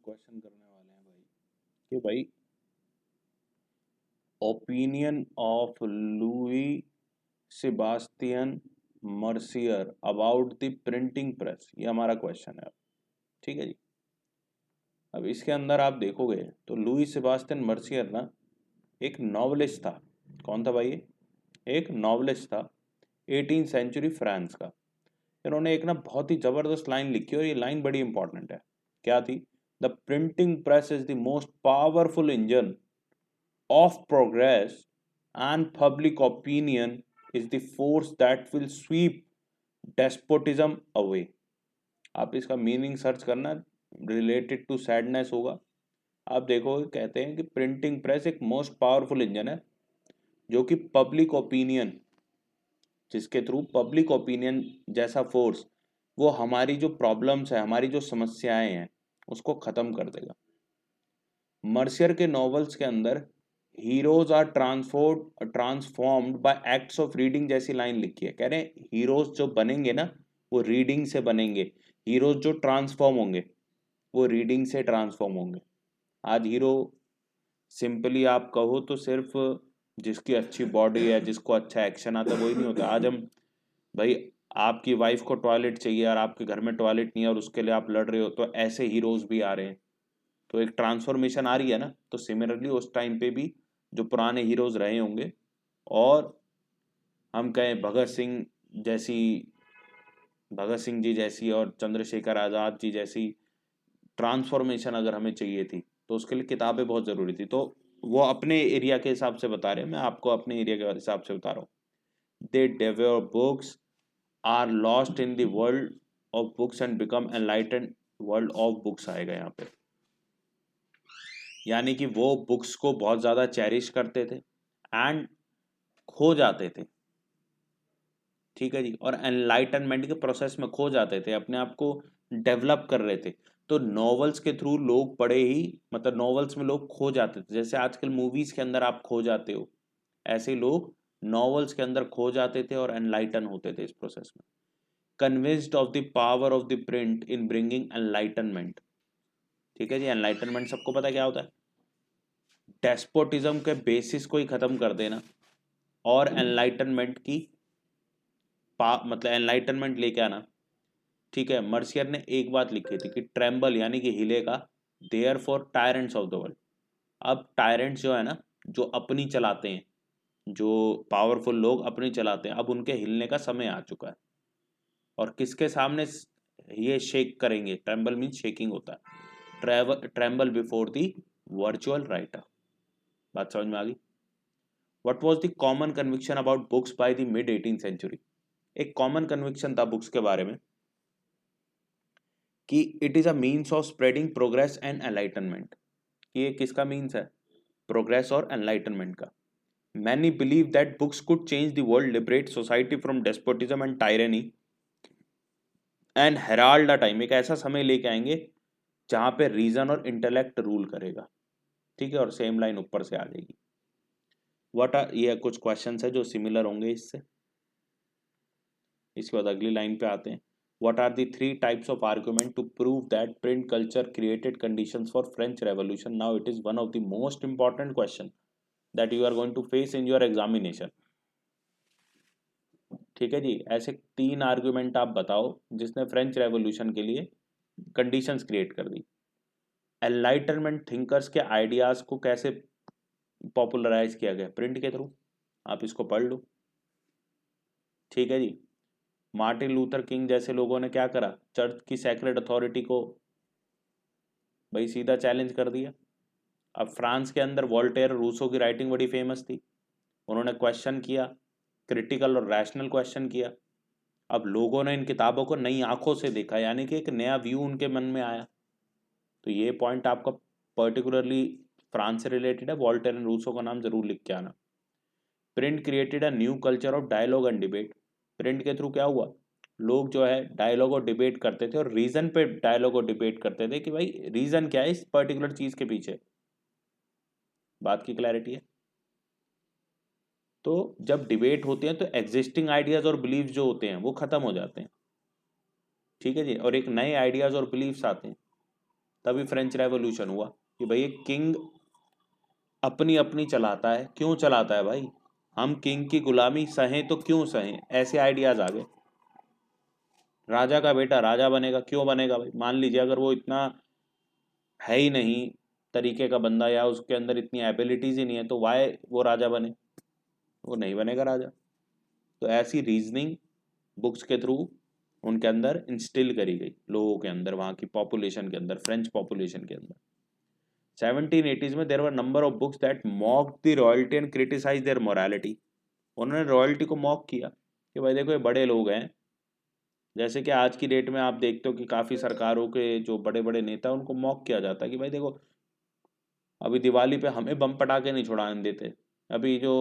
Question करने वाले हैं भाई कि भाई opinion of Louis Sebastian Mercier about the printing press, ये हमारा क्वेश्चन है। ठीक है जी। अब इसके अंदर आप देखोगे तो लुई सेबास्टियन मर्सियर ना एक नॉवलिस्ट था। कौन था भाई ये? एक नॉवलिस्ट था 18th सेंचुरी फ्रांस का। इन्होंने एक ना बहुत ही जबरदस्त लाइन लिखी और ये लाइन बड़ी इंपॉर्टेंट है। क्या थी? The printing press is the most powerful engine of progress and public opinion is the force that will sweep despotism away। आप इसका मीनिंग सर्च करना, रिलेटेड टू सैडनेस होगा। आप देखोगे कहते हैं कि प्रिंटिंग प्रेस एक मोस्ट पावरफुल इंजन है जो कि पब्लिक ओपिनियन, जिसके थ्रू पब्लिक ओपिनियन जैसा फोर्स वो हमारी जो प्रॉब्लम्स है, हमारी जो समस्याएं हैं उसको खत्म कर देगा। मर्सियर के नॉवेल्स के अंदर heroes are transformed by acts of reading जैसी लाइन लिखी है। कह रहे हैं हीरोज जो बनेंगे ना वो रीडिंग से बनेंगे। हीरोज जो ट्रांसफॉर्म होंगे वो रीडिंग से ट्रांसफॉर्म होंगे। आज हीरो सिंपली आप कहो तो सिर्फ जिसकी अच्छी बॉडी है, जिसको अच्छा एक्शन आता है वही नहीं होता। आज हम भाई आपकी वाइफ को टॉयलेट चाहिए और आपके घर में टॉयलेट नहीं है और उसके लिए आप लड़ रहे हो, तो ऐसे हीरोज भी आ रहे हैं। तो एक ट्रांसफॉर्मेशन आ रही है ना। तो सिमिलरली उस टाइम पे भी जो पुराने हीरोज रहे होंगे और हम कहें भगत सिंह जी जैसी और चंद्रशेखर आज़ाद जी जैसी ट्रांसफॉर्मेशन अगर हमें चाहिए थी तो उसके लिए किताबें बहुत ज़रूरी थी। तो वो अपने एरिया के हिसाब से बता रहे हैं, मैं आपको अपने एरिया के हिसाब से बता रहा हूँ। They develop books are lost in the world of books and become enlightened world of books आएगा यहाँ पे। यानी कि वो बुक्स को बहुत ज़्यादा चेरिश करते थे एंड खो जाते थे। ठीक है जी। और एनलाइटनमेंट के प्रोसेस में खो जाते थे, अपने आप को डेवलप कर रहे थे। तो नॉवेल्स के थ्रू लोग बड़े ही मतलब नॉवेल्स में लोग खो जाते थे, जैसे आजकल मूवीज के अंदर आप खो जाते हो, ऐसे लोग नॉवेल्स के अंदर खो जाते थे और एनलाइटन होते थे इस प्रोसेस में। Convinced of the power of the print in bringing enlightenment. ठीक है जी। एनलाइटनमेंट सबको पता क्या होता है? डेस्पोटिज्म के बेसिस को ही खत्म कर देना और एनलाइटनमेंट की मतलब एनलाइटनमेंट लेके आना। ठीक है। मर्सियर ने एक बात लिखी थी कि ट्रेम्बल यानी कि हिलेगा, therefore tyrants of the world. अब टायरेंट्स जो है ना, जो अपनी चलाते हैं, जो पावरफुल लोग अपनी चलाते हैं, अब उनके हिलने का समय आ चुका है। और किसके सामने ये शेक करेंगे? ट्रेम्बल मीन्स शेकिंग होता है। Tremble before the virtual writer. बात समझ में आ गई? What was the common conviction about books by the mid 18th century? एक कॉमन कन्विक्शन था बुक्स के बारे में कि it is a means of spreading progress and enlightenment. कि ये किसका मीन्स है? प्रोग्रेस और एनलाइटनमेंट का। Many believe that books could change the world, liberate society from despotism and tyranny and Herald a time. एक ऐसा समय लेके आएंगे जहां पे रीजन और इंटेलेक्ट रूल करेगा। ठीक है। और सेम लाइन ऊपर से आ जाएगी। व्हाट आर, ये कुछ क्वेश्चन है जो सिमिलर होंगे इससे। इसके बाद अगली लाइन पे आते हैं। What are the three types of argument to prove that print culture created conditions for French Revolution? Now it is one of the most important question that you are going to face in your examination. ठीक है जी। ऐसे 3 argument आप बताओ जिसने French revolution के लिए conditions create कर दी। Enlightenment thinkers के आइडियाज को कैसे पॉपुलराइज किया गया? प्रिंट के थ्रू। आप इसको पढ़ लो। ठीक है जी। मार्टिन लूथर किंग जैसे लोगों ने क्या करा? चर्च की सैक्रेड अथॉरिटी को भाई सीधा चैलेंज कर दिया। अब फ्रांस के अंदर वोल्टेयर, रूसो की राइटिंग बड़ी फेमस थी। उन्होंने क्वेश्चन किया, क्रिटिकल और रैशनल क्वेश्चन किया। अब लोगों ने इन किताबों को नई आंखों से देखा, यानी कि एक नया व्यू उनके मन में आया। तो ये पॉइंट आपका पर्टिकुलरली फ्रांस से रिलेटेड है। वोल्टेयर एंड रूसो का नाम जरूर लिख के आना। Print created a new culture of dialogue and debate. Print के थ्रू क्या हुआ? लोग जो है डायलॉग और डिबेट करते थे और रीजन पे डायलॉग और डिबेट करते थे कि भाई रीजन क्या है इस पर्टिकुलर चीज के पीछे। बात की क्लैरिटी है? तो जब डिबेट होते हैं तो एग्जिस्टिंग आइडियाज और बिलीफ जो होते हैं वो खत्म हो जाते हैं। ठीक है जी। और एक नए आइडियाज और बिलीफ्स आते हैं। तभी फ्रेंच रेवोल्यूशन हुआ कि भाई किंग अपनी अपनी चलाता है। क्यों चलाता है भाई? हम किंग की गुलामी सहें तो क्यों सहें, ऐसे आइडियाज आ गए। राजा का बेटा राजा बनेगा, क्यों बनेगा भाई? मान लीजिए अगर वो इतना है ही नहीं तरीके का बंदा, या उसके अंदर इतनी एबिलिटीज ही नहीं है, तो वाई वो राजा बने? वो नहीं बनेगा राजा। तो ऐसी रीजनिंग बुक्स के थ्रू उनके अंदर इंस्टिल करी गई, लोगों के अंदर, वहाँ की पॉपुलेशन के अंदर, फ्रेंच पॉपुलेशन के अंदर। 1780s में there were number of books that mock the royalty and criticise their morality. उन्होंने रॉयल्टी को मॉक किया कि भाई देखो ये बड़े लोग हैं। जैसे कि आज की डेट में आप देखते हो कि काफ़ी सरकारों के जो बड़े बड़े नेता हैं उनको मॉक किया जाता है कि भाई देखो अभी दिवाली पे हमें बम पटाखे नहीं छुड़ाने देते। अभी जो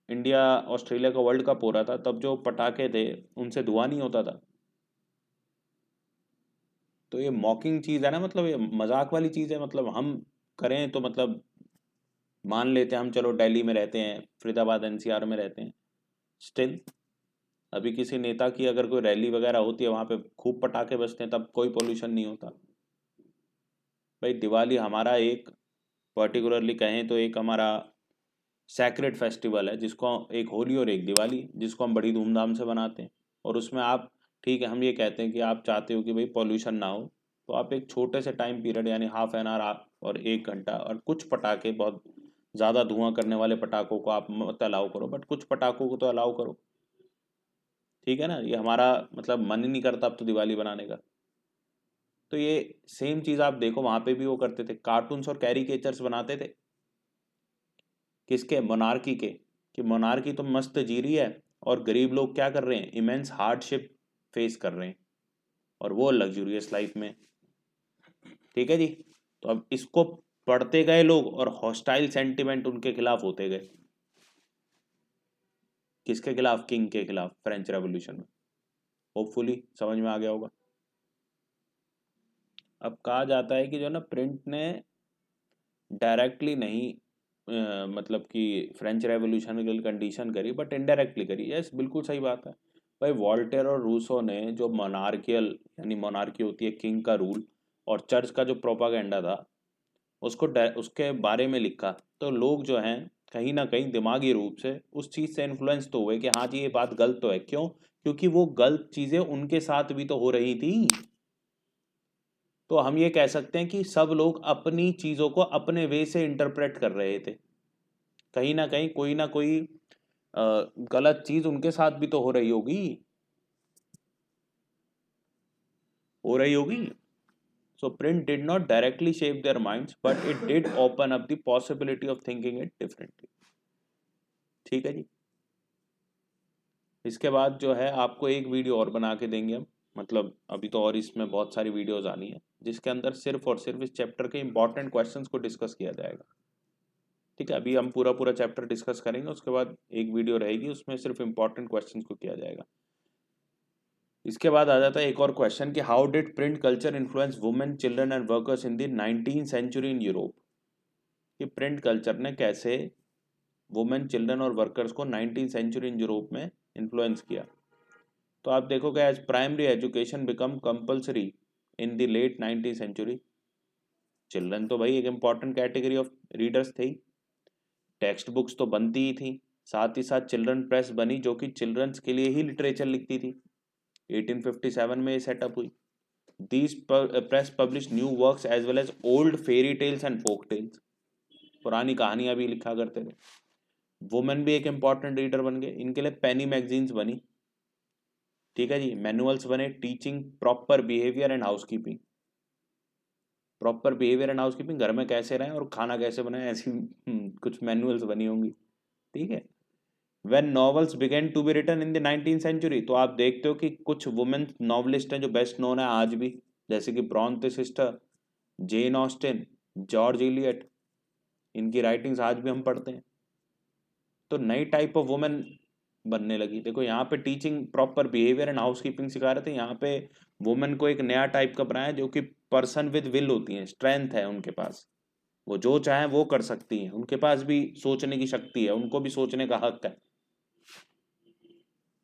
इंडिया ऑस्ट्रेलिया का वर्ल्ड कप हो रहा था तब जो पटाखे थे उनसे धुआं नहीं होता था। तो ये मॉकिंग चीज़ है ना, मतलब ये मजाक वाली चीज़ है। मतलब हम करें तो मतलब मान लेते हैं हम, चलो दिल्ली में रहते हैं, फरीदाबाद एनसीआर में रहते हैं, स्टिल अभी किसी नेता की अगर कोई रैली वगैरह होती है वहाँ पे खूब पटाखे बजते हैं, तब कोई पोल्यूशन नहीं होता। भाई दिवाली हमारा एक पर्टिकुलरली कहें तो एक हमारा सैक्रेड फेस्टिवल है, जिसको एक होली और एक दिवाली, जिसको हम बड़ी धूमधाम से बनाते हैं। और उसमें आप, ठीक है हम ये कहते हैं कि आप चाहते हो कि भाई पॉल्यूशन ना हो, तो आप एक छोटे से टाइम पीरियड यानी हाफ एन आवर आप और 1 घंटा और कुछ पटाखे, बहुत ज़्यादा धुआं करने वाले पटाखों को आप मत अलाउ करो, बट कुछ पटाखों को तो अलाउ करो। ठीक है ना, ये हमारा मतलब मन ही नहीं करता अब तो दिवाली बनाने का। तो ये सेम चीज़ आप देखो वहाँ पे भी वो करते थे, कार्टून्स और कैरिकेचर्स बनाते थे। किसके? मोनार्की के। कि मोनार्की तो मस्त जी रही है और गरीब लोग क्या कर रहे हैं, इमेंस हार्डशिप फेस कर रहे हैं, और वो लग्जूरियस लाइफ में। ठीक है जी। तो अब इसको पढ़ते गए लोग और हॉस्टाइल सेंटिमेंट उनके खिलाफ होते गए। किसके खिलाफ? किंग के खिलाफ, फ्रेंच रेवोल्यूशन में। होपफुली समझ में आ गया होगा। अब कहा जाता है कि जो ना प्रिंट ने डायरेक्टली नहीं मतलब कि फ्रेंच रेवोल्यूशन की कंडीशन करी, बट इनडायरेक्टली करी। यस बिल्कुल सही बात है भाई। वॉल्टेयर और रूसो ने जो मोनार्कियल, यानी मोनार्की होती है किंग का रूल, और चर्च का जो प्रोपागेंडा था उसको उसके बारे में लिखा, तो लोग जो हैं कहीं ना कहीं दिमागी रूप से उस चीज़ से इन्फ्लुएंस तो हुए कि हाँ जी ये बात गलत तो है। क्यों? क्योंकि वो गलत चीज़ें उनके साथ भी तो हो रही थी। तो हम ये कह सकते हैं कि सब लोग अपनी चीज़ों को अपने वे से इंटरप्रेट कर रहे थे। कहीं ना कोई गलत चीज़ उनके साथ भी तो हो रही होगी। So print did not directly shape their minds, but it did open up the possibility of thinking it differently. ठीक है जी। इसके बाद जो है आपको एक वीडियो और बना के देंगे हम, मतलब अभी तो और इसमें बहुत सारी वीडियोस आनी है जिसके अंदर सिर्फ और सिर्फ इस चैप्टर के इंपॉर्टेंट क्वेश्चंस को डिस्कस किया जाएगा। ठीक है, अभी हम पूरा पूरा चैप्टर डिस्कस करेंगे, उसके बाद एक वीडियो रहेगी उसमें सिर्फ इंपॉर्टेंट क्वेश्चंस को किया जाएगा। इसके बाद आ जाता है एक और क्वेश्चन कि how did print culture influence women, children and workers in the 19th century in Europe. कि प्रिंट कल्चर ने कैसे वुमेन, चिल्ड्रन और वर्कर्स को 19th सेंचुरी इन यूरोप में इन्फ्लुएंस किया। तो आप देखोगे as primary education become compulsory in the late 19th century. Children तो भाई एक इंपॉर्टेंट कैटेगरी ऑफ रीडर्स थे ही, टेक्स्ट बुक्स तो बनती ही थी, साथ ही साथ चिल्ड्रन प्रेस बनी जो कि चिल्ड्रंस के लिए ही लिटरेचर लिखती थी। 1857 में ये सेटअप हुई। These press published new works as well as old fairy tales and folk tales। पुरानी कहानियां भी लिखा करते थे। वुमेन भी एक इंपॉर्टेंट रीडर बन गए, इनके लिए पेनी मैगजीन्स बनी। ठीक है जी। मैनुअल्स बने, teaching proper behaviour and housekeeping. Proper behaviour and housekeeping, घर में कैसे रहें और खाना कैसे बनाएं, ऐसी कुछ मैनुअल्स बनी होंगी। ठीक है। When novels began to be written in the 19th century, तो आप देखते हो कि कुछ वुमेन नॉवलिस्ट हैं जो बेस्ट नोन है आज भी, जैसे कि Bronte sister, Jane Austen, George Eliot. इनकी राइटिंग्स आज भी हम पढ़ते हैं। तो नई टाइप ऑफ वुमेन बनने लगी। देखो यहाँ पे teaching proper behaviour and house keeping सिखा रहे थे, यहाँ पे वुमेन को एक नया टाइप का बनाया जो कि पर्सन विद विल होती है, स्ट्रेंथ है उनके पास, वो जो चाहे वो कर सकती हैं, उनके पास भी सोचने की शक्ति है, उनको भी सोचने का हक है।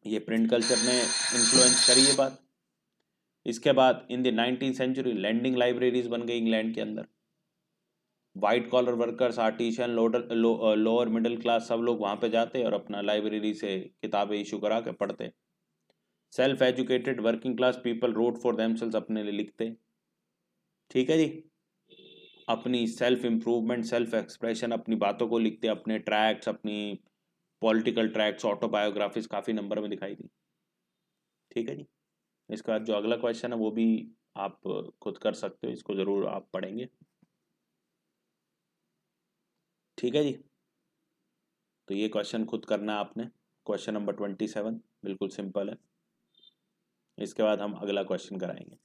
ये प्रिंट कल्चर ने इन्फ्लुएंस करी ये बात। इसके बाद in the 19th century lending libraries बन गई इंग्लैंड के अंदर। White collar workers, artisan, lower middle class सब लोग वहाँ पे जाते और अपना लाइब्रेरी से किताबें इशू करा के पढ़ते। Self educated working class people wrote for themselves, अपने लिए लिखते। ठीक है जी, अपनी सेल्फ इम्प्रूवमेंट, सेल्फ एक्सप्रेशन, अपनी बातों को लिखते, अपने ट्रैक्ट्स, अपनी पॉलिटिकल ट्रैक्ट्स, ऑटोबायोग्राफीज काफ़ी नंबर में दिखाई दी। ठीक है जी, इसके बाद जो अगला क्वेश्चन है वो भी आप खुद कर सकते हो, इसको ज़रूर आप पढ़ेंगे। ठीक है जी, तो ये क्वेश्चन खुद करना है आपने। क्वेश्चन नंबर 27 बिल्कुल सिंपल है। इसके बाद हम अगला क्वेश्चन कराएंगे।